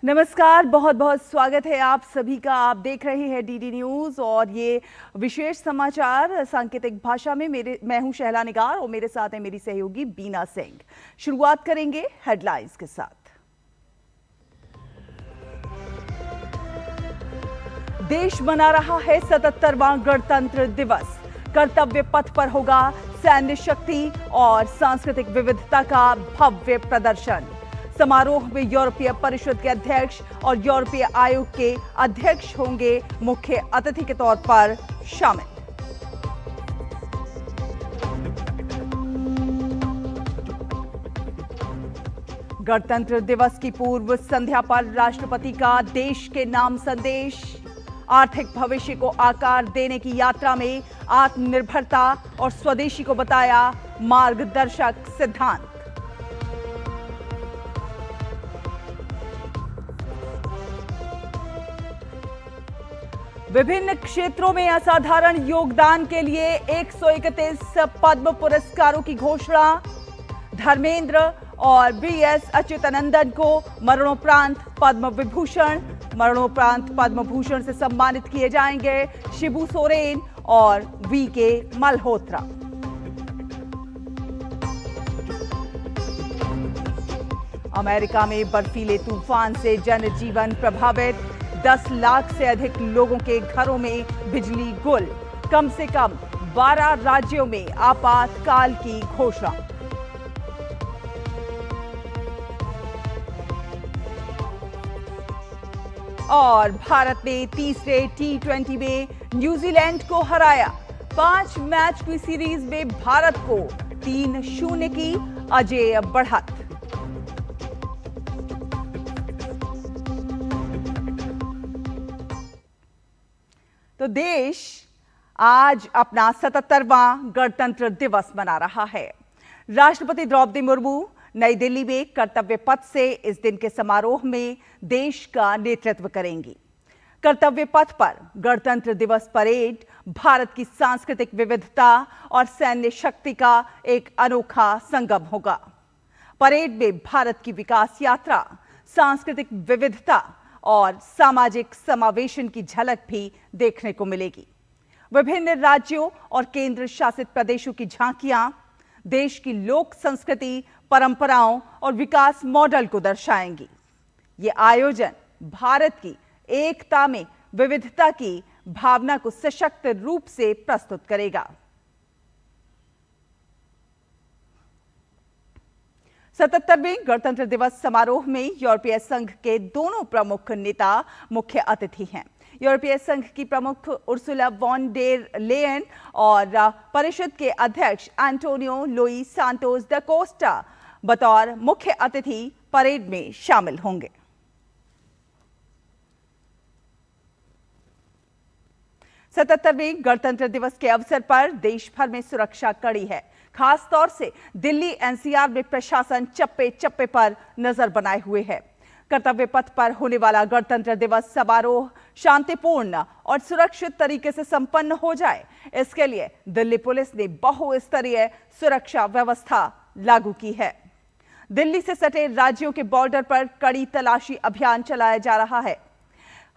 नमस्कार, बहुत बहुत स्वागत है आप सभी का। आप देख रहे हैं डीडी न्यूज और ये विशेष समाचार सांकेतिक भाषा में। मैं हूं शहला निगार और मेरे साथ है मेरी सहयोगी बीना सिंह। शुरुआत करेंगे हेडलाइंस के साथ। देश मना रहा है 77वां गणतंत्र दिवस। कर्तव्य पथ पर होगा सैन्य शक्ति और सांस्कृतिक विविधता का भव्य प्रदर्शन। समारोह में यूरोपीय परिषद के अध्यक्ष और यूरोपीय आयोग के अध्यक्ष होंगे मुख्य अतिथि के तौर पर शामिल। गणतंत्र दिवस की पूर्व संध्या पर राष्ट्रपति का देश के नाम संदेश। आर्थिक भविष्य को आकार देने की यात्रा में आत्मनिर्भरता और स्वदेशी को बताया मार्गदर्शक सिद्धांत। विभिन्न क्षेत्रों में असाधारण योगदान के लिए 131 पद्म पुरस्कारों की घोषणा। धर्मेंद्र और बीएस अच्युतानंदन को मरणोपरांत पद्म विभूषण, मरणोपरांत पद्म भूषण से सम्मानित किए जाएंगे शिबू सोरेन और वीके मल्होत्रा। अमेरिका में बर्फीले तूफान से जनजीवन प्रभावित। 10 लाख से अधिक लोगों के घरों में बिजली गुल। कम से कम 12 राज्यों में आपातकाल की घोषणा। और भारत ने तीसरे T20 में न्यूजीलैंड को हराया। 5 मैच की सीरीज में भारत को 3-0 की अजेय बढ़त। तो देश आज अपना 77वां गणतंत्र दिवस मना रहा है। राष्ट्रपति द्रौपदी मुर्मू नई दिल्ली में कर्तव्य पथ से इस दिन के समारोह में देश का नेतृत्व करेंगी। कर्तव्य पथ पर गणतंत्र दिवस परेड भारत की सांस्कृतिक विविधता और सैन्य शक्ति का एक अनोखा संगम होगा। परेड में भारत की विकास यात्रा, सांस्कृतिक विविधता और सामाजिक समावेशन की झलक भी देखने को मिलेगी। विभिन्न राज्यों और केंद्र शासित प्रदेशों की झांकियां देश की लोक संस्कृति, परंपराओं और विकास मॉडल को दर्शाएंगी। ये आयोजन भारत की एकता में विविधता की भावना को सशक्त रूप से प्रस्तुत करेगा। 77वें गणतंत्र दिवस समारोह में यूरोपीय संघ के दोनों प्रमुख नेता मुख्य अतिथि हैं। यूरोपीय संघ की प्रमुख उर्सुला वॉन डेर लेयन और परिषद के अध्यक्ष एंटोनियो लुइस सांटोस दा कोस्टा बतौर मुख्य अतिथि परेड में शामिल होंगे। सतहत्तरवें गणतंत्र दिवस के अवसर पर देश भर में सुरक्षा कड़ी है। खास तौर से दिल्ली एनसीआर में प्रशासन चप्पे चप्पे पर नजर बनाए हुए है। कर्तव्य पथ पर होने वाला गणतंत्र दिवस समारोह शांतिपूर्ण और सुरक्षित तरीके से संपन्न हो जाए, इसके लिए दिल्ली पुलिस ने बहुस्तरीय सुरक्षा व्यवस्था लागू की है। दिल्ली से सटे राज्यों के बॉर्डर पर कड़ी तलाशी अभियान चलाया जा रहा है।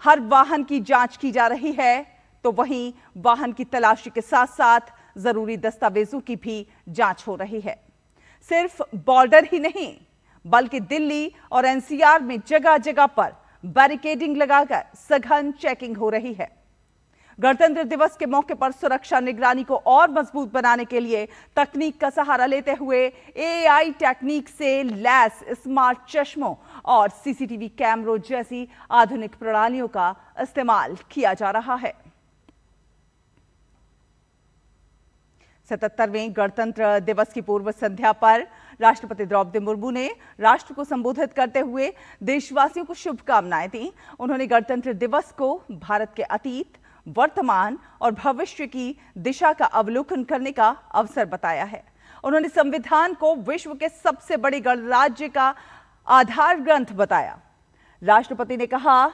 हर वाहन की जांच की जा रही है, तो वहीं वाहन की तलाशी के साथ साथ जरूरी दस्तावेजों की भी जांच हो रही है। सिर्फ बॉर्डर ही नहीं, बल्कि दिल्ली और एनसीआर में जगह जगह पर बैरिकेडिंग लगाकर सघन चेकिंग हो रही है। गणतंत्र दिवस के मौके पर सुरक्षा निगरानी को और मजबूत बनाने के लिए तकनीक का सहारा लेते हुए एआई टेक्निक से लैस स्मार्ट चश्मों और सीसीटीवी कैमरों जैसी आधुनिक प्रणालियों का इस्तेमाल किया जा रहा है। 77वें गणतंत्र दिवस की पूर्व संध्या पर राष्ट्रपति द्रौपदी मुर्मू ने राष्ट्र को संबोधित करते हुए देशवासियों को शुभकामनाएं दी। उन्होंने गणतंत्र दिवस को भारत के अतीत, वर्तमान और भविष्य की दिशा का अवलोकन करने का अवसर बताया है। उन्होंने संविधान को विश्व के सबसे बड़े गणराज्य का आधार ग्रंथ बताया। राष्ट्रपति ने कहा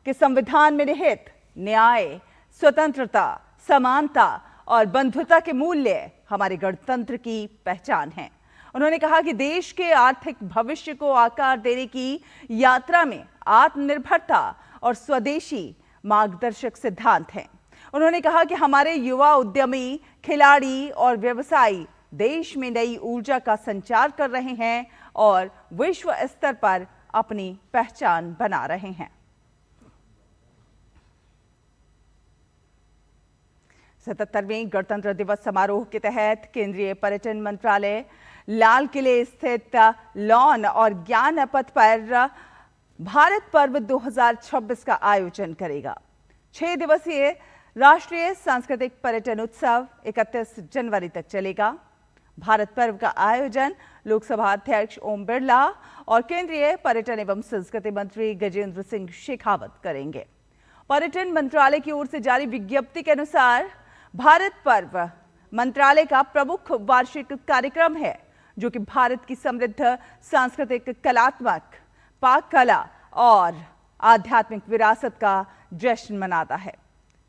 कि संविधान में निहित न्याय, स्वतंत्रता, समानता और बंधुता के मूल्य हमारे गणतंत्र की पहचान हैं। उन्होंने कहा कि देश के आर्थिक भविष्य को आकार देने की यात्रा में आत्मनिर्भरता और स्वदेशी मार्गदर्शक सिद्धांत हैं। उन्होंने कहा कि हमारे युवा उद्यमी, खिलाड़ी और व्यवसायी देश में नई ऊर्जा का संचार कर रहे हैं और विश्व स्तर पर अपनी पहचान बना रहे हैं। 77वें गणतंत्र दिवस समारोह के तहत केंद्रीय पर्यटन मंत्रालय लाल किले स्थित लॉन और ज्ञान पथ पर भारत पर्व 2026 का आयोजन करेगा। 6 दिवसीय राष्ट्रीय सांस्कृतिक पर्यटन उत्सव 31 जनवरी तक चलेगा। भारत पर्व का आयोजन लोकसभा अध्यक्ष ओम बिरला और केंद्रीय पर्यटन एवं संस्कृति मंत्री गजेंद्र सिंह शेखावत करेंगे। पर्यटन मंत्रालय की ओर से जारी विज्ञप्ति के अनुसार भारत पर्व मंत्रालय का प्रमुख वार्षिक कार्यक्रम है, जो कि भारत की समृद्ध सांस्कृतिक, कलात्मक, पाक कला और आध्यात्मिक विरासत का जश्न मनाता है।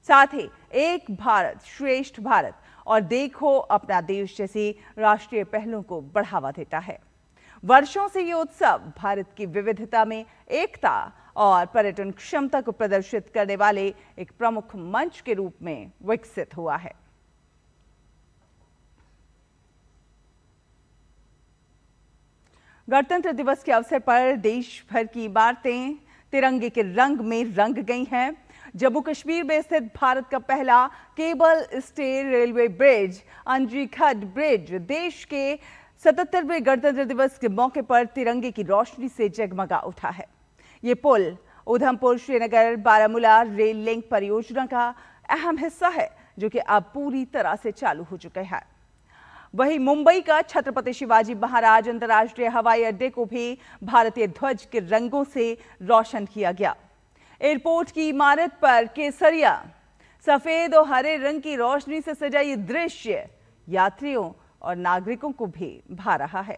साथ ही एक भारत श्रेष्ठ भारत और देखो अपना देश जैसी राष्ट्रीय पहलों को बढ़ावा देता है। वर्षों से ये उत्सव भारत की विविधता में एकता और पर्यटन क्षमता को प्रदर्शित करने वाले एक प्रमुख मंच के रूप में विकसित हुआ है। गणतंत्र दिवस के अवसर पर देश भर की इमारतें तिरंगे के रंग में रंग गई हैं। जम्मू कश्मीर में स्थित भारत का पहला केबल स्टे रेलवे ब्रिज अंजी खड्ड ब्रिज देश के 77वें गणतंत्र दिवस के मौके पर तिरंगे की रोशनी से जगमगा उठा है। ये पुल उधमपुर श्रीनगर बारामूला रेल लिंक परियोजना का अहम हिस्सा है, जो कि अब पूरी तरह से चालू हो चुका है। वहीं मुंबई का छत्रपति शिवाजी महाराज अंतर्राष्ट्रीय हवाई अड्डे को भी भारतीय ध्वज के रंगों से रोशन किया गया। एयरपोर्ट की इमारत पर केसरिया, सफेद और हरे रंग की रोशनी से सजा ये दृश्य यात्रियों और नागरिकों को भी भा रहा है।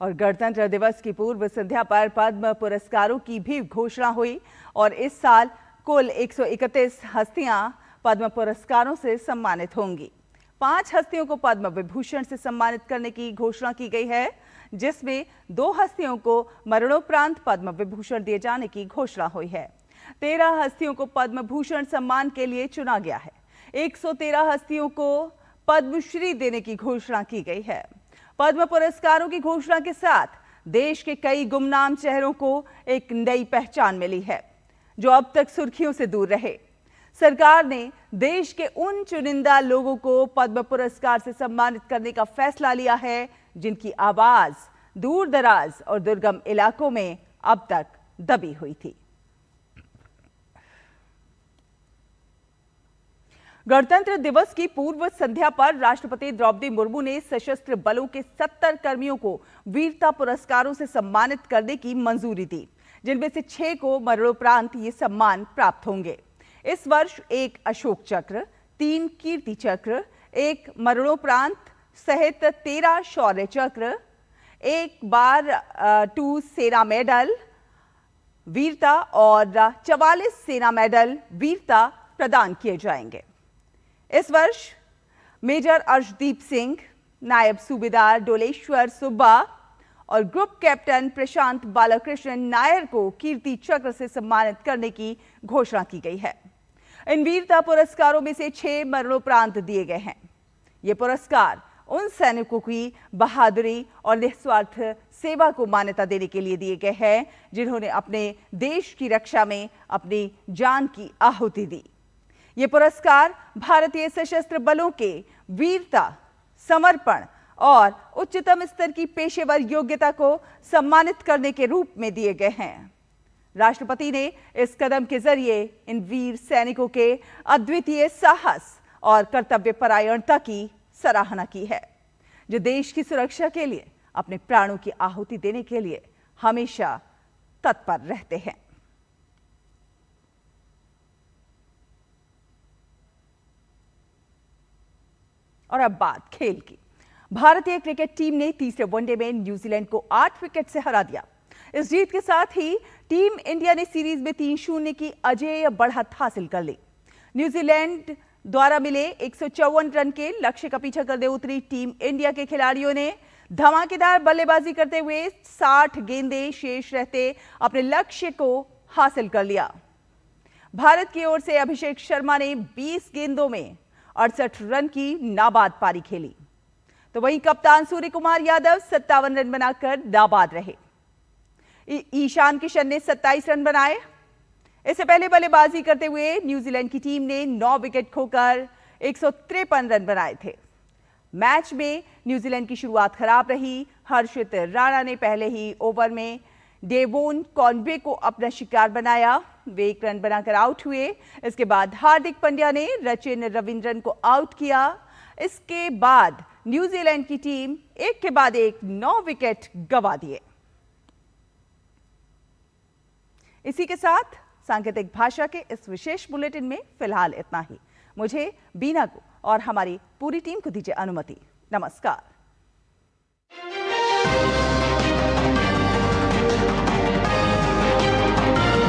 और गणतंत्र दिवस की पूर्व संध्या पर पद्म पुरस्कारों की भी घोषणा हुई और इस साल कुल 131 हस्तियां पद्म पुरस्कारों से सम्मानित होंगी। 5 हस्तियों को पद्म विभूषण से सम्मानित करने की घोषणा की गई है, जिसमें 2 हस्तियों को मरणोपरांत पद्म विभूषण दिए जाने की घोषणा हुई है। 13 हस्तियों को पद्म भूषण सम्मान के लिए चुना गया है। 113 हस्तियों को पद्मश्री देने की घोषणा की गई है। पद्म पुरस्कारों की घोषणा के साथ देश के कई गुमनाम चेहरों को एक नई पहचान मिली है, जो अब तक सुर्खियों से दूर रहे। सरकार ने देश के उन चुनिंदा लोगों को पद्म पुरस्कार से सम्मानित करने का फैसला लिया है, जिनकी आवाज दूर दराज और दुर्गम इलाकों में अब तक दबी हुई थी। गणतंत्र दिवस की पूर्व संध्या पर राष्ट्रपति द्रौपदी मुर्मू ने सशस्त्र बलों के 70 कर्मियों को वीरता पुरस्कारों से सम्मानित करने की मंजूरी दी, जिनमें से 6 को मरणोपरांत ये सम्मान प्राप्त होंगे। इस वर्ष 1 अशोक चक्र, 3 कीर्ति चक्र, 1 मरणोपरांत सहित 13 शौर्य चक्र, 1 बार 2 सेना मेडल वीरता और 44 सेना मेडल वीरता प्रदान किए जाएंगे। इस वर्ष मेजर अर्शदीप सिंह, नायब सूबेदार डोलेश्वर सुब्बा और ग्रुप कैप्टन प्रशांत बालकृष्णन नायर को कीर्ति चक्र से सम्मानित करने की घोषणा की गई है। इन वीरता पुरस्कारों में से 6 मरणोपरांत दिए गए हैं। ये पुरस्कार उन सैनिकों की बहादुरी और निस्वार्थ सेवा को मान्यता देने के लिए दिए गए हैं, जिन्होंने अपने देश की रक्षा में अपनी जान की आहुति दी। ये पुरस्कार भारतीय सशस्त्र बलों के वीरता, समर्पण और उच्चतम स्तर की पेशेवर योग्यता को सम्मानित करने के रूप में दिए गए हैं। राष्ट्रपति ने इस कदम के जरिए इन वीर सैनिकों के अद्वितीय साहस और कर्तव्यपरायणता की सराहना की है, जो देश की सुरक्षा के लिए अपने प्राणों की आहुति देने के लिए हमेशा तत्पर रहते हैं। और अब बात खेल की। भारतीय क्रिकेट टीम ने तीसरे वनडे में न्यूजीलैंड को 8 विकेट से हरा दिया। इस जीत के साथ ही टीम इंडिया ने सीरीज में 3-0 की अजेय बढ़त हासिल कर ली। न्यूजीलैंड द्वारा मिले 154 रन के लक्ष्य का पीछा करते उतरी टीम इंडिया के खिलाड़ियों ने धमाकेदार बल्लेबाजी करते हुए 60 गेंदें शेष रहते अपने लक्ष्य को हासिल कर लिया। भारत की ओर से अभिषेक शर्मा ने 20 गेंदों में 68 रन की नाबाद पारी खेली, तो वहीं कप्तान सूर्य कुमार यादव 57 रन बनाकर नाबाद रहे। ईशान किशन ने 27 रन बनाए। इससे पहले बल्लेबाजी करते हुए न्यूजीलैंड की टीम ने 9 विकेट खोकर 153 रन बनाए थे। मैच में न्यूजीलैंड की शुरुआत खराब रही। हर्षित राणा ने पहले ही ओवर में डेवोन कॉनवे को अपना शिकार बनाया। वे 1 रन बनाकर आउट हुए। इसके बाद हार्दिक पांड्या ने रचिन रविंद्रन को आउट किया। इसके बाद न्यूजीलैंड की टीम एक के बाद एक 9 विकेट गंवा दिए। इसी के साथ सांकेतिक भाषा के इस विशेष बुलेटिन में फिलहाल इतना ही। मुझे, बीना को और हमारी पूरी टीम को दीजिए अनुमति। नमस्कार।